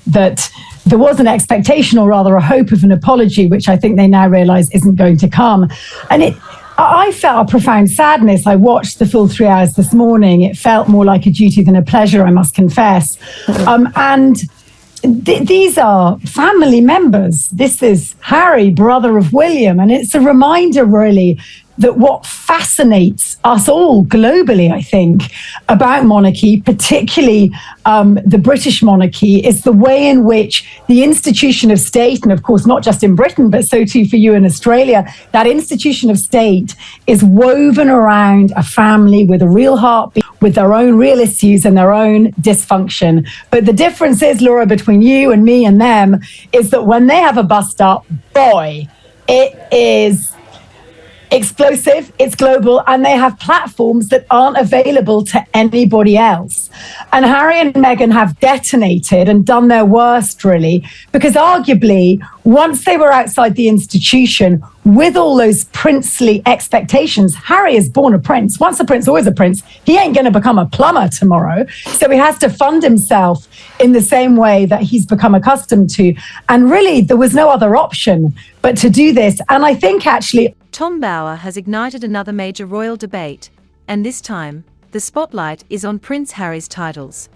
that there was an expectation, or rather a hope of an apology, which I think they now realise isn't going to come. And I felt a profound sadness. I watched the full 3 hours this morning. It felt more like a duty than a pleasure, I must confess. These are family members. This is Harry, brother of William. And it's a reminder, really, that what fascinates us all globally, I think, about monarchy, particularly the British monarchy, is the way in which the institution of state, and of course, not just in Britain, but so too for you in Australia, that institution of state is woven around a family with a real heartbeat, with their own real issues and their own dysfunction. But the difference is, Laura, between you and me and them, is that when they have a bust up, boy, it is explosive, it's global, and they have platforms that aren't available to anybody else. And Harry and Meghan have detonated and done their worst, really, because arguably, once they were outside the institution, with all those princely expectations, Harry is born a prince. Once a prince, always a prince. He ain't going to become a plumber tomorrow. So he has to fund himself in the same way that he's become accustomed to. And really, there was no other option but to do this. And I think actually, Tom Bower has ignited another major royal debate, and this time, the spotlight is on Prince Harry's titles.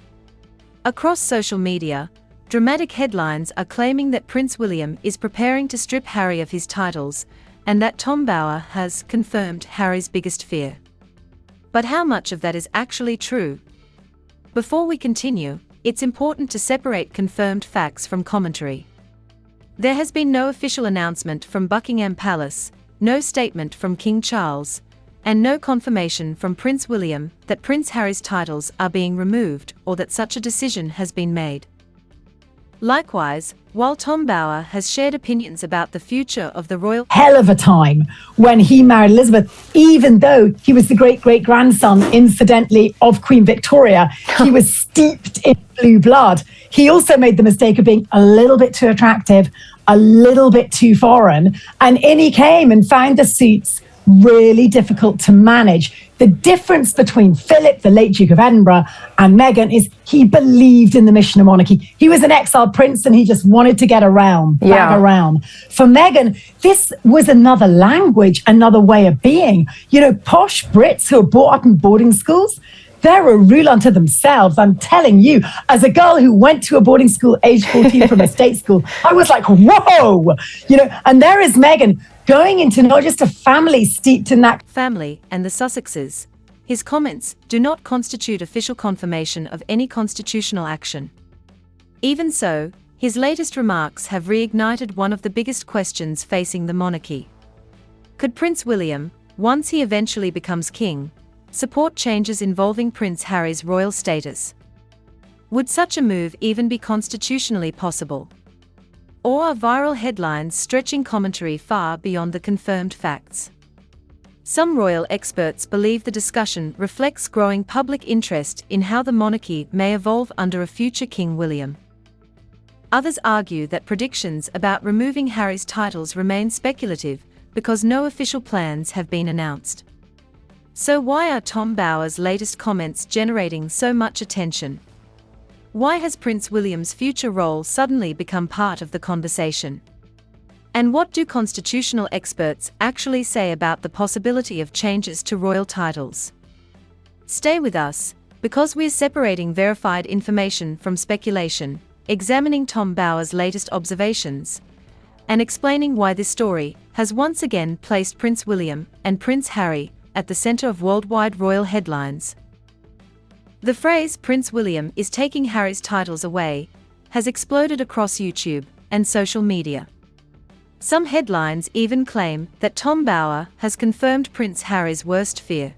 Across social media, dramatic headlines are claiming that Prince William is preparing to strip Harry of his titles, and that Tom Bower has confirmed Harry's biggest fear. But how much of that is actually true? Before we continue, it's important to separate confirmed facts from commentary. There has been no official announcement from Buckingham Palace, no statement from King Charles, and no confirmation from Prince William that Prince Harry's titles are being removed or that such a decision has been made. Likewise, while Tom Bower has shared opinions about the future of the royal hell of a time when he married Elizabeth, even though he was the great-great-grandson, incidentally, of Queen Victoria, he was steeped in blue blood. He also made the mistake of being a little bit too attractive, a little bit too foreign, and in he came and found the suits really difficult to manage. The difference between Philip, the late Duke of Edinburgh, and Meghan is he believed in the mission of monarchy. He was an exiled prince and he just wanted to get around, back around. For Meghan, this was another language, another way of being. You know, posh Brits who are brought up in boarding schools, they're a rule unto themselves. I'm telling you, as a girl who went to a boarding school age 14 from a state school, I was like, whoa, you know, and there is Meghan going into not just a family steeped in that family and the Sussexes. His comments do not constitute official confirmation of any constitutional action. Even so, his latest remarks have reignited one of the biggest questions facing the monarchy. Could Prince William, once he eventually becomes king, support changes involving Prince Harry's royal status? Would such a move even be constitutionally possible? Or are viral headlines stretching commentary far beyond the confirmed facts? Some royal experts believe the discussion reflects growing public interest in how the monarchy may evolve under a future King William. Others argue that predictions about removing Harry's titles remain speculative because no official plans have been announced. So why are Tom Bower's latest comments generating so much attention? Why has Prince William's future role suddenly become part of the conversation? And what do constitutional experts actually say about the possibility of changes to royal titles? Stay with us, because we're separating verified information from speculation, examining Tom Bower's latest observations, and explaining why this story has once again placed Prince William and Prince Harry at the center of worldwide royal headlines. The phrase "Prince William is taking Harry's titles away" has exploded across YouTube and social media. Some headlines even claim that Tom Bower has confirmed Prince Harry's worst fear.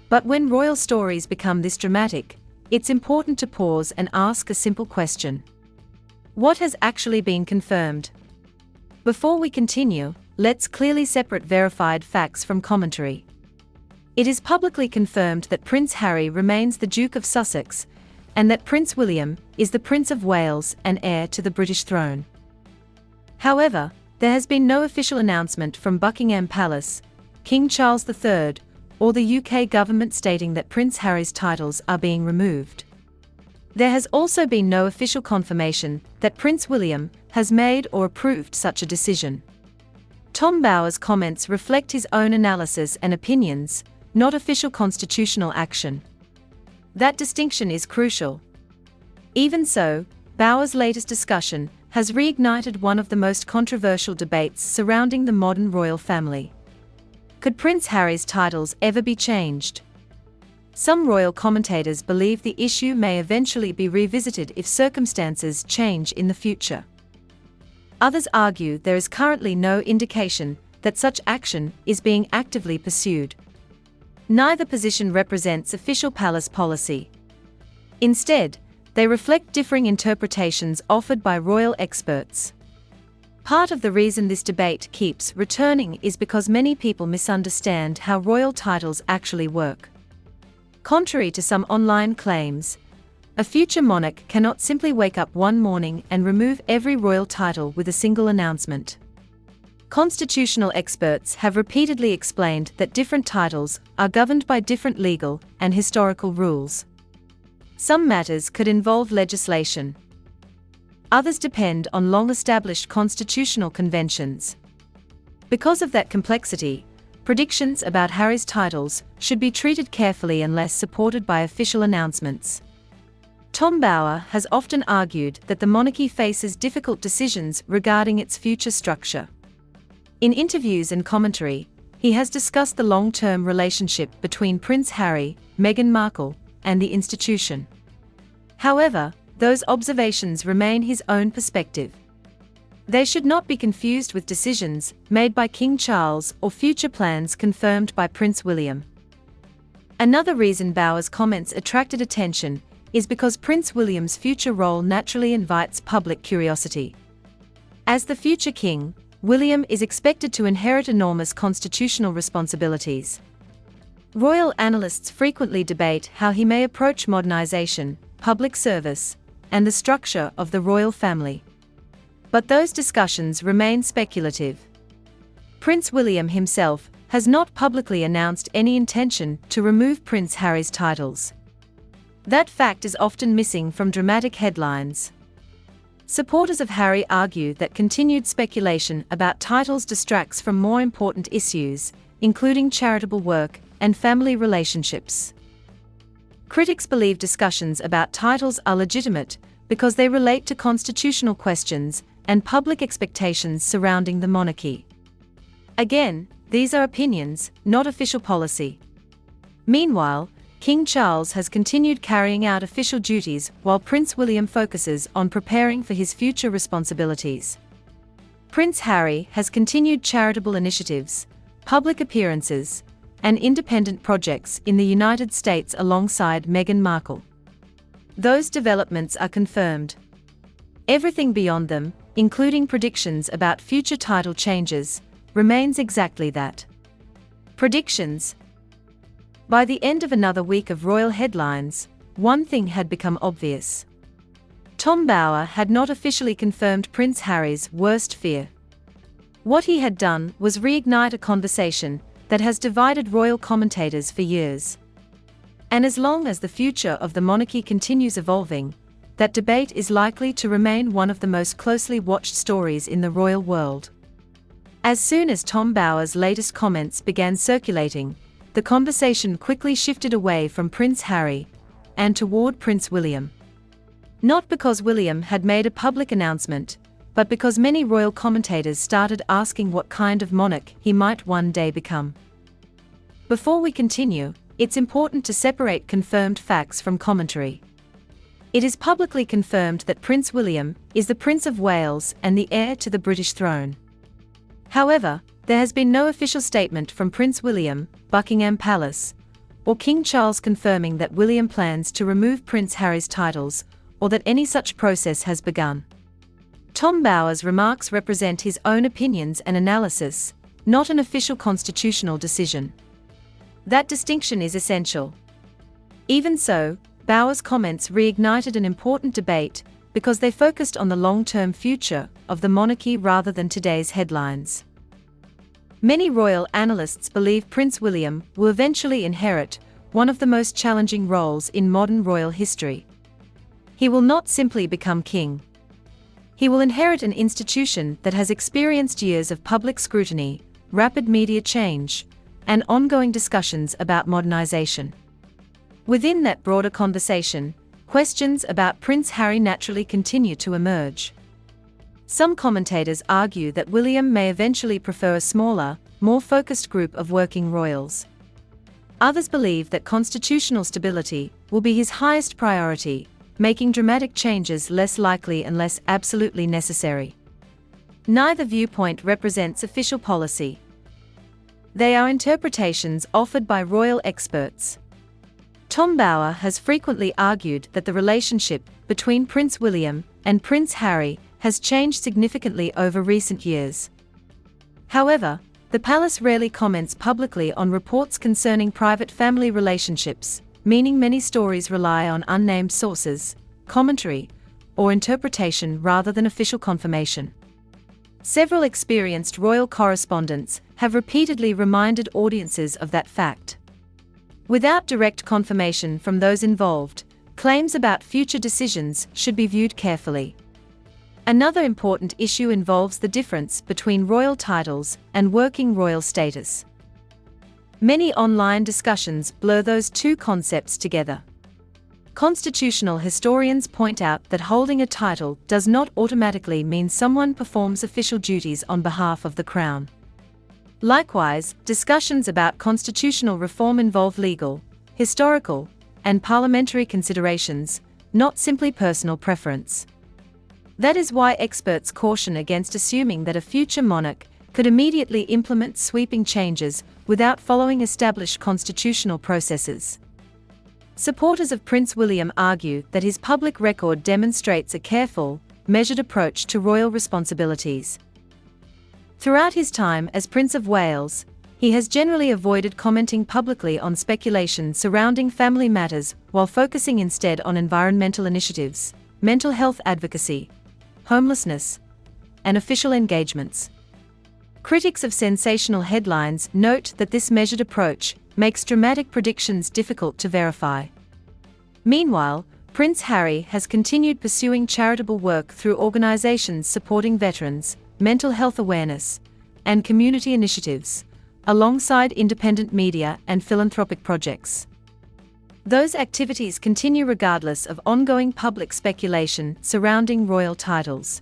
But when royal stories become this dramatic, it's important to pause and ask a simple question. What has actually been confirmed? Before we continue, let's clearly separate verified facts from commentary. It is publicly confirmed that Prince Harry remains the Duke of Sussex, and that Prince William is the Prince of Wales and heir to the British throne. However, there has been no official announcement from Buckingham Palace, King Charles III, or the UK government stating that Prince Harry's titles are being removed. There has also been no official confirmation that Prince William has made or approved such a decision. Tom Bower's comments reflect his own analysis and opinions, not official constitutional action. That distinction is crucial. Even so, Bower's latest discussion has reignited one of the most controversial debates surrounding the modern royal family. Could Prince Harry's titles ever be changed? Some royal commentators believe the issue may eventually be revisited if circumstances change in the future. Others argue there is currently no indication that such action is being actively pursued. Neither position represents official palace policy. Instead, they reflect differing interpretations offered by royal experts. Part of the reason this debate keeps returning is because many people misunderstand how royal titles actually work. Contrary to some online claims, a future monarch cannot simply wake up one morning and remove every royal title with a single announcement. Constitutional experts have repeatedly explained that different titles are governed by different legal and historical rules. Some matters could involve legislation. Others depend on long-established constitutional conventions. Because of that complexity, predictions about Harry's titles should be treated carefully unless supported by official announcements. Tom Bower has often argued that the monarchy faces difficult decisions regarding its future structure. In interviews and commentary, he has discussed the long-term relationship between Prince Harry, Meghan Markle, and the institution. However, those observations remain his own perspective. They should not be confused with decisions made by King Charles or future plans confirmed by Prince William. Another reason Bower's comments attracted attention is because Prince William's future role naturally invites public curiosity. As the future king, William is expected to inherit enormous constitutional responsibilities. Royal analysts frequently debate how he may approach modernization, public service, and the structure of the royal family. But those discussions remain speculative. Prince William himself has not publicly announced any intention to remove Prince Harry's titles. That fact is often missing from dramatic headlines. Supporters of Harry argue that continued speculation about titles distracts from more important issues, including charitable work and family relationships. Critics believe discussions about titles are legitimate because they relate to constitutional questions and public expectations surrounding the monarchy. Again, these are opinions, not official policy. Meanwhile, King Charles has continued carrying out official duties while Prince William focuses on preparing for his future responsibilities. Prince Harry has continued charitable initiatives, public appearances, and independent projects in the United States alongside Meghan Markle. Those developments are confirmed. Everything beyond them, including predictions about future title changes, remains exactly that. Predictions. By the end of another week of royal headlines, one thing had become obvious. Tom Bower had not officially confirmed Prince Harry's worst fear. What he had done was reignite a conversation that has divided royal commentators for years. And as long as the future of the monarchy continues evolving, that debate is likely to remain one of the most closely watched stories in the royal world. As soon as Tom Bower's latest comments began circulating, the conversation quickly shifted away from Prince Harry and toward Prince William. Not because William had made a public announcement, but because many royal commentators started asking what kind of monarch he might one day become. Before we continue, it's important to separate confirmed facts from commentary. It is publicly confirmed that Prince William is the Prince of Wales and the heir to the British throne. However, there has been no official statement from Prince William, Buckingham Palace, or King Charles confirming that William plans to remove Prince Harry's titles, or that any such process has begun. Tom Bower's remarks represent his own opinions and analysis, not an official constitutional decision. That distinction is essential. Even so, Bower's comments reignited an important debate because they focused on the long-term future of the monarchy rather than today's headlines. Many royal analysts believe Prince William will eventually inherit one of the most challenging roles in modern royal history. He will not simply become king. He will inherit an institution that has experienced years of public scrutiny, rapid media change, and ongoing discussions about modernization. Within that broader conversation, questions about Prince Harry naturally continue to emerge. Some commentators argue that William may eventually prefer a smaller, more focused group of working royals. Others believe that constitutional stability will be his highest priority, making dramatic changes less likely unless absolutely necessary. Neither viewpoint represents official policy. They are interpretations offered by royal experts. Tom Bower has frequently argued that the relationship between Prince William and Prince Harry has changed significantly over recent years. However, the palace rarely comments publicly on reports concerning private family relationships, meaning many stories rely on unnamed sources, commentary, or interpretation rather than official confirmation. Several experienced royal correspondents have repeatedly reminded audiences of that fact. Without direct confirmation from those involved, claims about future decisions should be viewed carefully. Another important issue involves the difference between royal titles and working royal status. Many online discussions blur those two concepts together. Constitutional historians point out that holding a title does not automatically mean someone performs official duties on behalf of the crown. Likewise, discussions about constitutional reform involve legal, historical, and parliamentary considerations, not simply personal preference. That is why experts caution against assuming that a future monarch could immediately implement sweeping changes without following established constitutional processes. Supporters of Prince William argue that his public record demonstrates a careful, measured approach to royal responsibilities. Throughout his time as Prince of Wales, he has generally avoided commenting publicly on speculation surrounding family matters while focusing instead on environmental initiatives, mental health advocacy, homelessness, and official engagements. Critics of sensational headlines note that this measured approach makes dramatic predictions difficult to verify. Meanwhile, Prince Harry has continued pursuing charitable work through organizations supporting veterans, mental health awareness, and community initiatives, alongside independent media and philanthropic projects. Those activities continue regardless of ongoing public speculation surrounding royal titles.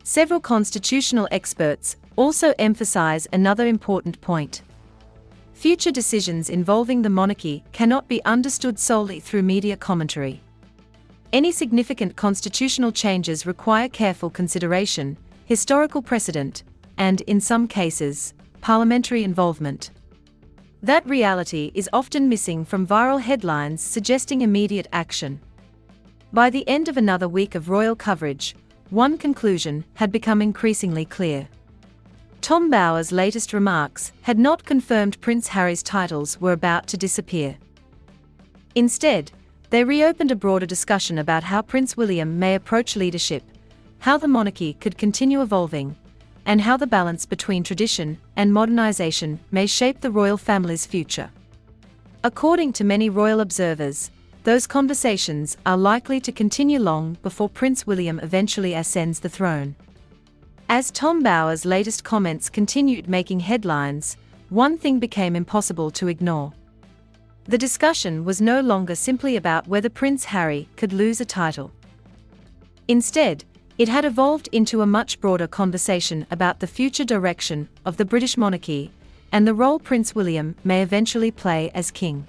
Several constitutional experts also emphasize another important point. Future decisions involving the monarchy cannot be understood solely through media commentary. Any significant constitutional changes require careful consideration, historical precedent, and, in some cases, parliamentary involvement. That reality is often missing from viral headlines suggesting immediate action. By the end of another week of royal coverage, one conclusion had become increasingly clear. Tom Bower's latest remarks had not confirmed Prince Harry's titles were about to disappear. Instead, they reopened a broader discussion about how Prince William may approach leadership, how the monarchy could continue evolving, and how the balance between tradition and modernization may shape the royal family's future. According to many royal observers, those conversations are likely to continue long before Prince William eventually ascends the throne. As Tom Bower's latest comments continued making headlines, one thing became impossible to ignore. The discussion was no longer simply about whether Prince Harry could lose a title. Instead, it had evolved into a much broader conversation about the future direction of the British monarchy and the role Prince William may eventually play as king.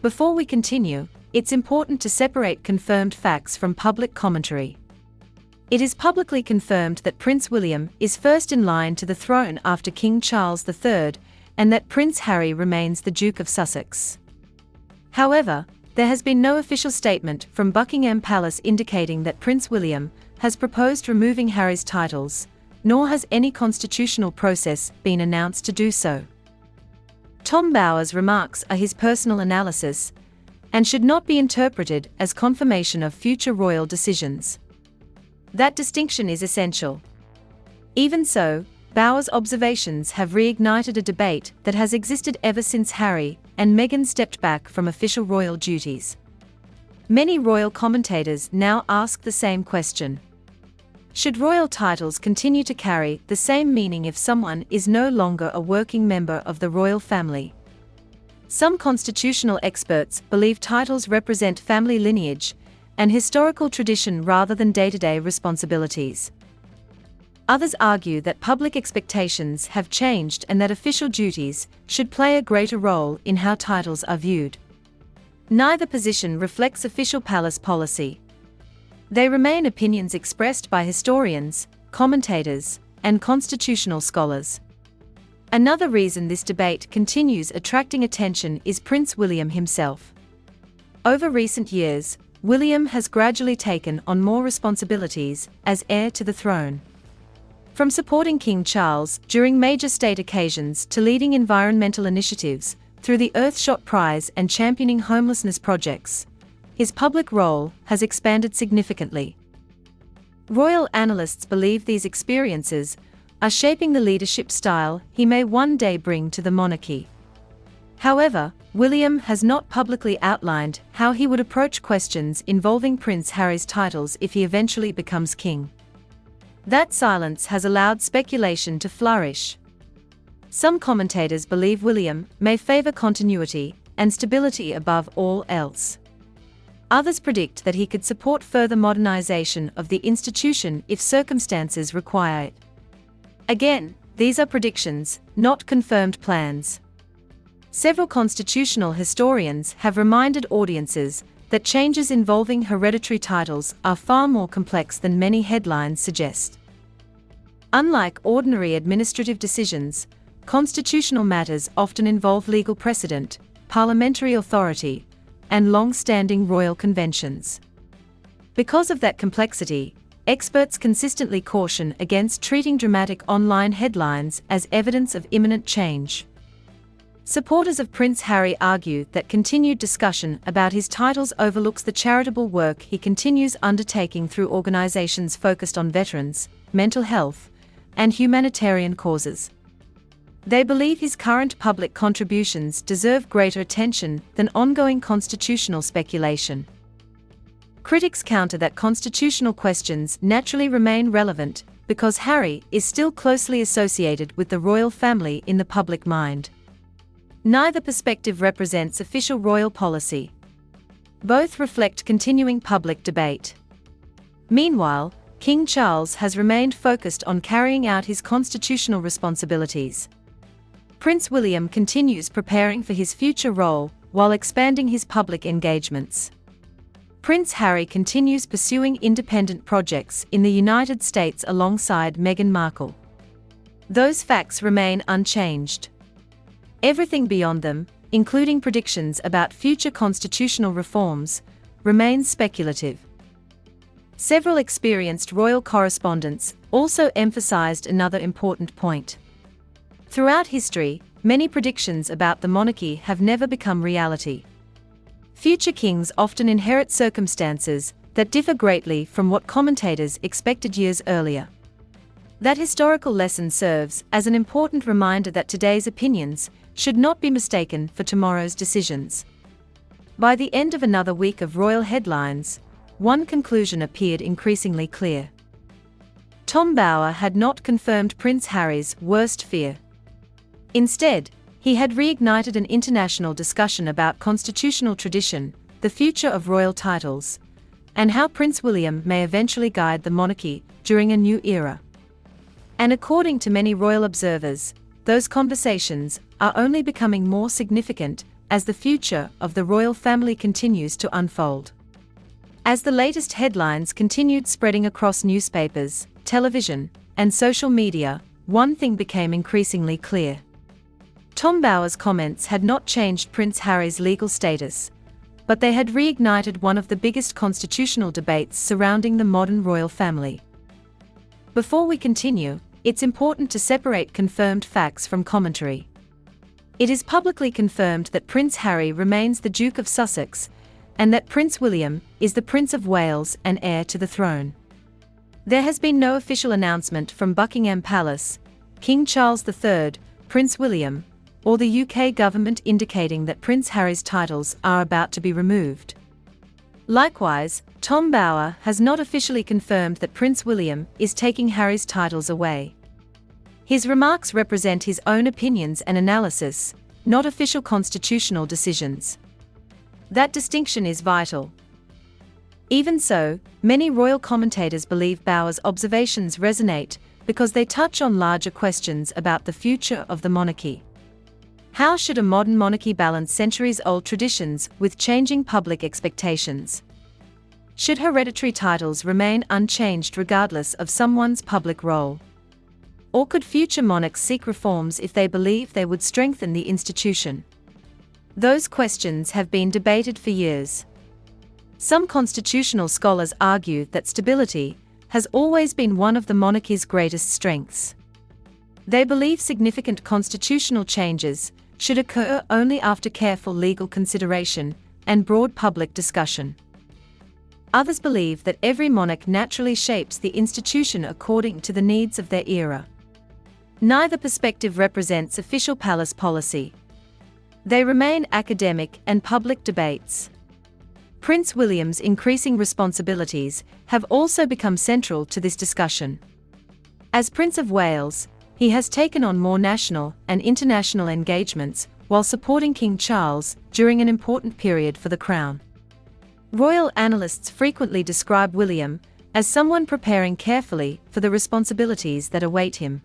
Before we continue, it's important to separate confirmed facts from public commentary. It is publicly confirmed that Prince William is first in line to the throne after King Charles III, and that Prince Harry remains the Duke of Sussex. However, there has been no official statement from Buckingham Palace indicating that Prince William has proposed removing Harry's titles, nor has any constitutional process been announced to do so. Tom Bower's remarks are his personal analysis, and should not be interpreted as confirmation of future royal decisions. That distinction is essential. Even so, Bower's observations have reignited a debate that has existed ever since Harry and Meghan stepped back from official royal duties. Many royal commentators now ask the same question. Should royal titles continue to carry the same meaning if someone is no longer a working member of the royal family? Some constitutional experts believe titles represent family lineage and historical tradition rather than day-to-day responsibilities. Others argue that public expectations have changed and that official duties should play a greater role in how titles are viewed. Neither position reflects official palace policy. They remain opinions expressed by historians, commentators, and constitutional scholars. Another reason this debate continues attracting attention is Prince William himself. Over recent years, William has gradually taken on more responsibilities as heir to the throne. From supporting King Charles during major state occasions to leading environmental initiatives through the Earthshot Prize and championing homelessness projects, his public role has expanded significantly. Royal analysts believe these experiences are shaping the leadership style he may one day bring to the monarchy. However, William has not publicly outlined how he would approach questions involving Prince Harry's titles if he eventually becomes king. That silence has allowed speculation to flourish. Some commentators believe William may favor continuity and stability above all else. Others predict that he could support further modernization of the institution if circumstances require it. Again, these are predictions, not confirmed plans. Several constitutional historians have reminded audiences that changes involving hereditary titles are far more complex than many headlines suggest. Unlike ordinary administrative decisions, constitutional matters often involve legal precedent, parliamentary authority, and long-standing royal conventions. Because of that complexity, experts consistently caution against treating dramatic online headlines as evidence of imminent change. Supporters of Prince Harry argue that continued discussion about his titles overlooks the charitable work he continues undertaking through organizations focused on veterans, mental health, and humanitarian causes. They believe his current public contributions deserve greater attention than ongoing constitutional speculation. Critics counter that constitutional questions naturally remain relevant because Harry is still closely associated with the royal family in the public mind. Neither perspective represents official royal policy. Both reflect continuing public debate. Meanwhile, King Charles has remained focused on carrying out his constitutional responsibilities. Prince William continues preparing for his future role while expanding his public engagements. Prince Harry continues pursuing independent projects in the United States alongside Meghan Markle. Those facts remain unchanged. Everything beyond them, including predictions about future constitutional reforms, remains speculative. Several experienced royal correspondents also emphasized another important point. Throughout history, many predictions about the monarchy have never become reality. Future kings often inherit circumstances that differ greatly from what commentators expected years earlier. That historical lesson serves as an important reminder that today's opinions should not be mistaken for tomorrow's decisions. By the end of another week of royal headlines, one conclusion appeared increasingly clear. Tom Bower had not confirmed Prince Harry's worst fear. Instead, he had reignited an international discussion about constitutional tradition, the future of royal titles, and how Prince William may eventually guide the monarchy during a new era. And according to many royal observers, those conversations are only becoming more significant as the future of the royal family continues to unfold. As the latest headlines continued spreading across newspapers, television, and social media, one thing became increasingly clear. Tom Bower's comments had not changed Prince Harry's legal status, but they had reignited one of the biggest constitutional debates surrounding the modern royal family. Before we continue, it's important to separate confirmed facts from commentary. It is publicly confirmed that Prince Harry remains the Duke of Sussex, and that Prince William is the Prince of Wales and heir to the throne. There has been no official announcement from Buckingham Palace, King Charles III, Prince William, or the UK government indicating that Prince Harry's titles are about to be removed. Likewise, Tom Bower has not officially confirmed that Prince William is taking Harry's titles away. His remarks represent his own opinions and analysis, not official constitutional decisions. That distinction is vital. Even so, many royal commentators believe Bower's observations resonate because they touch on larger questions about the future of the monarchy. How should a modern monarchy balance centuries-old traditions with changing public expectations? Should hereditary titles remain unchanged regardless of someone's public role? Or could future monarchs seek reforms if they believe they would strengthen the institution? Those questions have been debated for years. Some constitutional scholars argue that stability has always been one of the monarchy's greatest strengths. They believe significant constitutional changes should occur only after careful legal consideration and broad public discussion. Others believe that every monarch naturally shapes the institution according to the needs of their era. Neither perspective represents official palace policy. They remain academic and public debates. Prince William's increasing responsibilities have also become central to this discussion. As Prince of Wales, he has taken on more national and international engagements while supporting King Charles during an important period for the crown. Royal analysts frequently describe William as someone preparing carefully for the responsibilities that await him.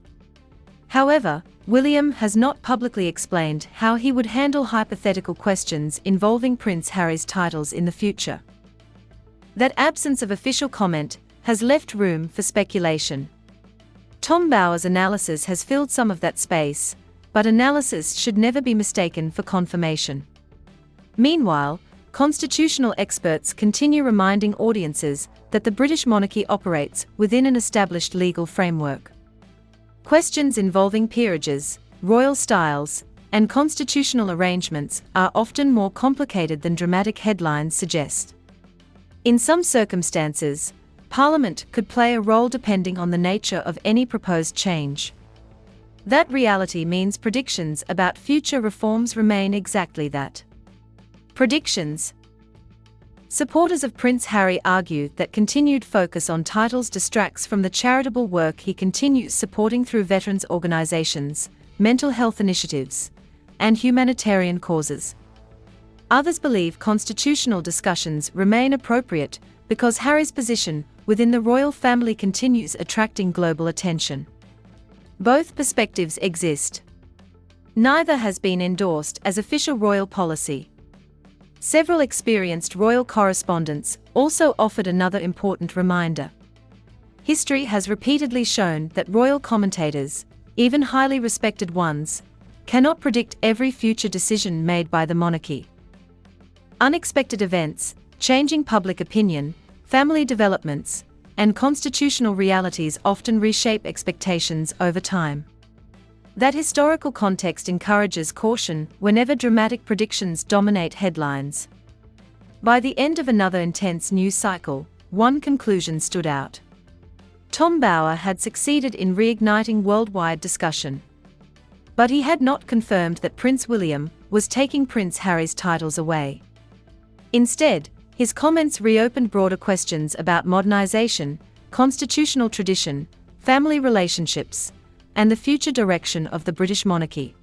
However, William has not publicly explained how he would handle hypothetical questions involving Prince Harry's titles in the future. That absence of official comment has left room for speculation. Tom Bower's analysis has filled some of that space, but analysis should never be mistaken for confirmation. Meanwhile, constitutional experts continue reminding audiences that the British monarchy operates within an established legal framework. Questions involving peerages, royal styles, and constitutional arrangements are often more complicated than dramatic headlines suggest. In some circumstances, Parliament could play a role depending on the nature of any proposed change. That reality means predictions about future reforms remain exactly that. Predictions. Supporters of Prince Harry argue that continued focus on titles distracts from the charitable work he continues supporting through veterans organizations, mental health initiatives, and humanitarian causes. Others believe constitutional discussions remain appropriate because Harry's position within the royal family continues attracting global attention. Both perspectives exist. Neither has been endorsed as official royal policy. Several experienced royal correspondents also offered another important reminder. History has repeatedly shown that royal commentators, even highly respected ones, cannot predict every future decision made by the monarchy. Unexpected events, changing public opinion, family developments, and constitutional realities often reshape expectations over time. That historical context encourages caution whenever dramatic predictions dominate headlines. By the end of another intense news cycle, one conclusion stood out. Tom Bower had succeeded in reigniting worldwide discussion. But he had not confirmed that Prince William was taking Prince Harry's titles away. Instead, his comments reopened broader questions about modernization, constitutional tradition, family relationships, and the future direction of the British monarchy.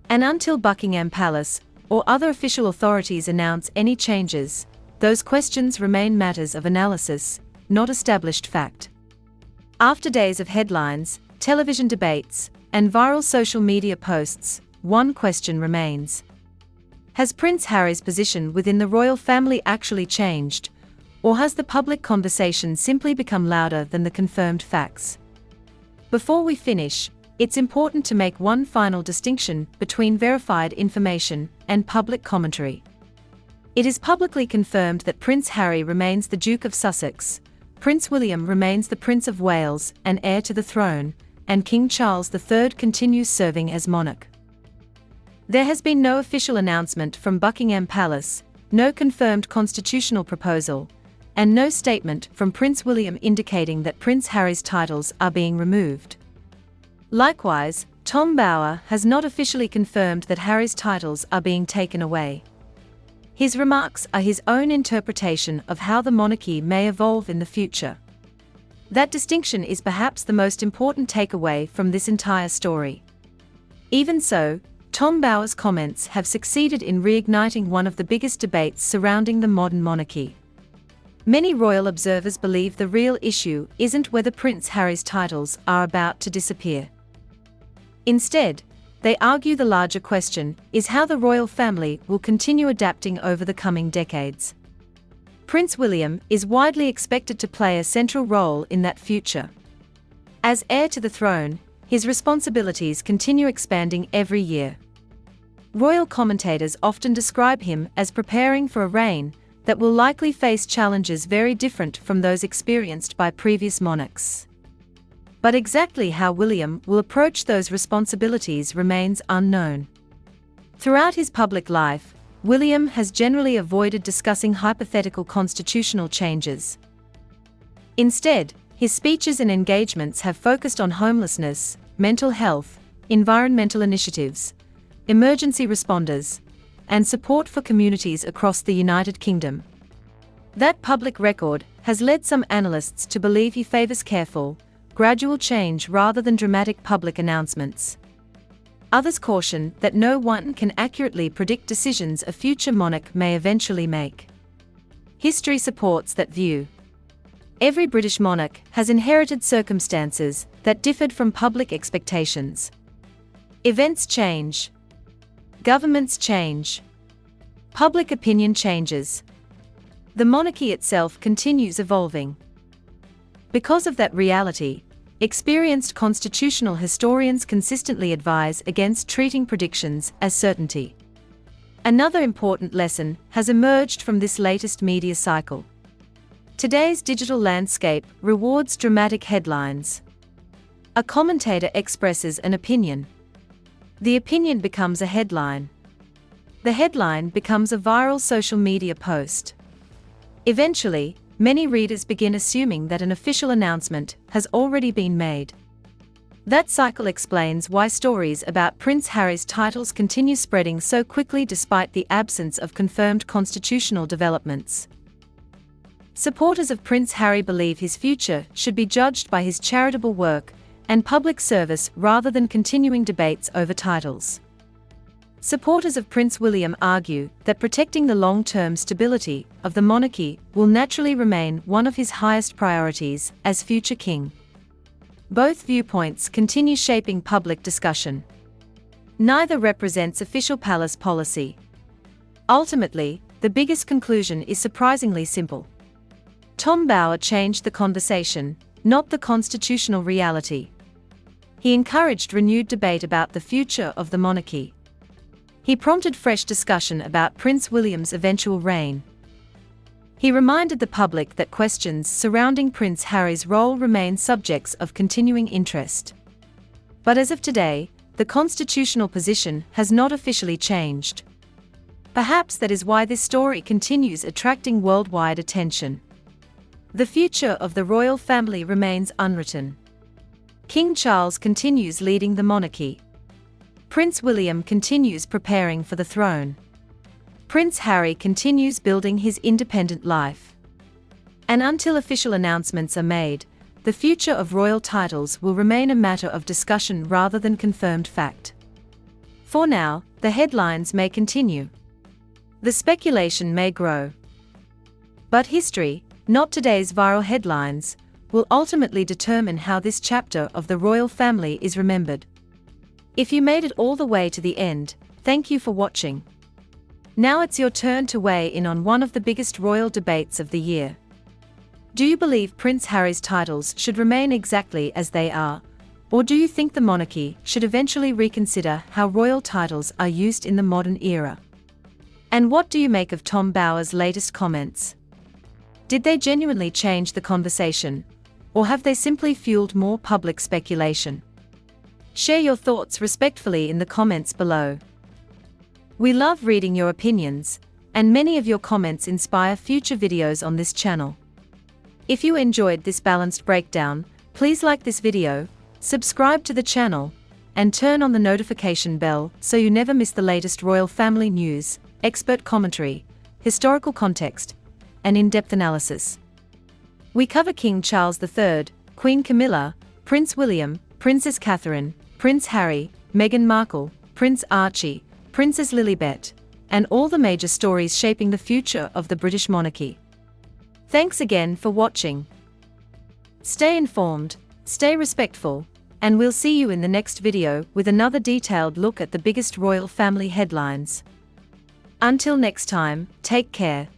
And until Buckingham Palace or other official authorities announce any changes, those questions remain matters of analysis, not established fact. After days of headlines, television debates, and viral social media posts, one question remains. Has Prince Harry's position within the royal family actually changed, or has the public conversation simply become louder than the confirmed facts? Before we finish, it's important to make one final distinction between verified information and public commentary. It is publicly confirmed that Prince Harry remains the Duke of Sussex, Prince William remains the Prince of Wales and heir to the throne, and King Charles III continues serving as monarch. There has been no official announcement from Buckingham Palace, no confirmed constitutional proposal, and no statement from Prince William indicating that Prince Harry's titles are being removed. Likewise, Tom Bower has not officially confirmed that Harry's titles are being taken away. His remarks are his own interpretation of how the monarchy may evolve in the future. That distinction is perhaps the most important takeaway from this entire story. Even so, Tom Bower's comments have succeeded in reigniting one of the biggest debates surrounding the modern monarchy. Many royal observers believe the real issue isn't whether Prince Harry's titles are about to disappear. Instead, they argue the larger question is how the royal family will continue adapting over the coming decades. Prince William is widely expected to play a central role in that future. As heir to the throne, his responsibilities continue expanding every year. Royal commentators often describe him as preparing for a reign that will likely face challenges very different from those experienced by previous monarchs. But exactly how William will approach those responsibilities remains unknown. Throughout his public life, William has generally avoided discussing hypothetical constitutional changes. Instead, his speeches and engagements have focused on homelessness, mental health, environmental initiatives, emergency responders, and support for communities across the United Kingdom. That public record has led some analysts to believe he favors careful, gradual change rather than dramatic public announcements. Others caution that no one can accurately predict decisions a future monarch may eventually make. History supports that view. Every British monarch has inherited circumstances that differed from public expectations. Events change. Governments change. Public opinion changes. The monarchy itself continues evolving. Because of that reality, experienced constitutional historians consistently advise against treating predictions as certainty. Another important lesson has emerged from this latest media cycle. Today's digital landscape rewards dramatic headlines. A commentator expresses an opinion. The opinion becomes a headline. The headline becomes a viral social media post. Eventually, many readers begin assuming that an official announcement has already been made. That cycle explains why stories about Prince Harry's titles continue spreading so quickly despite the absence of confirmed constitutional developments. Supporters of Prince Harry believe his future should be judged by his charitable work and public service rather than continuing debates over titles. Supporters of Prince William argue that protecting the long-term stability of the monarchy will naturally remain one of his highest priorities as future king. Both viewpoints continue shaping public discussion. Neither represents official palace policy. Ultimately, the biggest conclusion is surprisingly simple. Tom Bower changed the conversation, not the constitutional reality. He encouraged renewed debate about the future of the monarchy. He prompted fresh discussion about Prince William's eventual reign. He reminded the public that questions surrounding Prince Harry's role remain subjects of continuing interest. But as of today, the constitutional position has not officially changed. Perhaps that is why this story continues attracting worldwide attention. The future of the royal family remains unwritten. King Charles continues leading the monarchy. Prince William continues preparing for the throne. Prince Harry continues building his independent life. And until official announcements are made, the future of royal titles will remain a matter of discussion rather than confirmed fact. For now, the headlines may continue. The speculation may grow. But history, not today's viral headlines, will ultimately determine how this chapter of the royal family is remembered. If you made it all the way to the end, thank you for watching. Now it's your turn to weigh in on one of the biggest royal debates of the year. Do you believe Prince Harry's titles should remain exactly as they are, or do you think the monarchy should eventually reconsider how royal titles are used in the modern era? And what do you make of Tom Bower's latest comments? Did they genuinely change the conversation, or have they simply fueled more public speculation? Share your thoughts respectfully in the comments below. We love reading your opinions, and many of your comments inspire future videos on this channel. If you enjoyed this balanced breakdown, please like this video, subscribe to the channel, and turn on the notification bell so you never miss the latest royal family news, expert commentary, historical context, and in-depth analysis. We cover King Charles III, Queen Camilla, Prince William, Princess Catherine, Prince Harry, Meghan Markle, Prince Archie, Princess Lilibet, and all the major stories shaping the future of the British monarchy. Thanks again for watching. Stay informed, stay respectful, and we'll see you in the next video with another detailed look at the biggest royal family headlines. Until next time, take care.